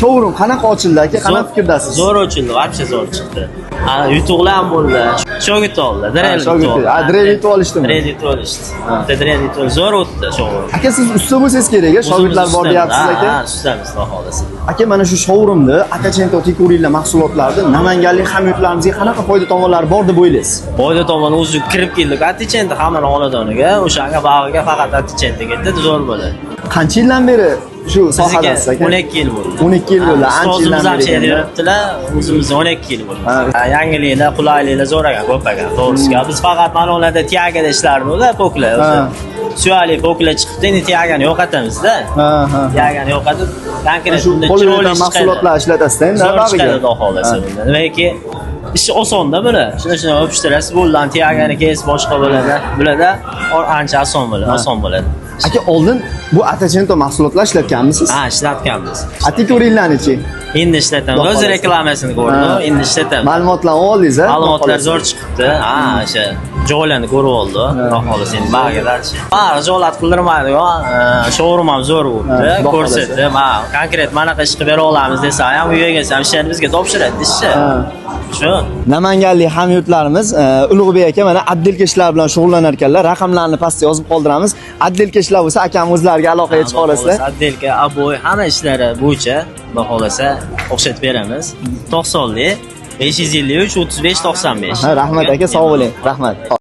showroom qanaqa ochildi aka? Qanaqa fikrdasiz? Zo'r ochildi, вообще zo'r chiqdi. Yutuqlar ham bo'ldi. Shogird oldi. Direkt yutib olishdimi? Direkt yutib olishdi. Direkt yutib zo'r o'tdi showroom. Aka siz usta bo'lsangiz kerak, shogirdlar bor deyapsiz aka. Ha, ustamiz xudo xolasa. Aka mana shu showroomda Atacento Tikurinlar mahsulotlarida namanganlik hamyurtlarimizga qanaqa foyda tomonlari bor deb o'ylaysiz? Foyda tomoni o'zi kirib keldik. Atacento hammani xonadoniga, o'shanga bag'iga faqat Atacento ketdi, zo'r bo'ladi. Qancha yildan beri shu sohadasiz aka? 12 yil bo'ldi. 12 yil bo'ldi. Ancha yildan beri. O'zimiz ham yuribdilar, o'zimiz 12 yil bo'ldi. Yangiliklar, qulayliklar zo'r ekan, ko'p ekan. To'g'risi. Biz faqat mana ularda Tiagada ishlardik-da, poklar. Suyali poklar chiqibdi, endi Tiagani yo'qotamiz-da. Tiagani yo'qotib, konkret bunda chiroyli mahsulotlar ishlatasiz-da endi bag'iga. Xudo xolasa bunda. Nimaiki ish osonda buni. Shuni o'pishtirasiz, bo'ldan Tiagani kesib boshqa bo'ladi. Bularda ancha oson bo'ladi. Aka oldin bu Atacento mahsulotlar ishlatganmisiz? Ha, ishlatganmiz. Tikurinlarni-chi? Endi ishlatamiz. O'z reklamasini ko'rdim, endi ishlatamiz. Ma'lumotlarni oldingiz-a? Ma'lumotlar zo'r chiqibdi. Ha, o'sha joylarni ko'rib oldi. Xudo xolasa endi bag'alarchi. Joylar qildirmaydi-ku. Showroom ham zo'r bo'ldi. Ko'rsatdi. Konkret mana qilib ish qilib bera olamiz desa ham uyga kelsam ishni bizga topshiradi ishchi. Shu. Namanganlik hamyurtlarimiz Ulug'bek aka mana atdelka ishlar bilan shug'ullanar ekanlar. Raqamlarni pastga yozib qoldiramiz. Atdelka ishlar bo'lsa akam o'zlariga aloqaga chiqa olasizlar. Atdelka, aboy, hamma ishlari bo'yicha xudo xolasa o'xshatib beramiz. 90lik 553 35 95. Rahmat aka, sog' bo'ling. Rahmat.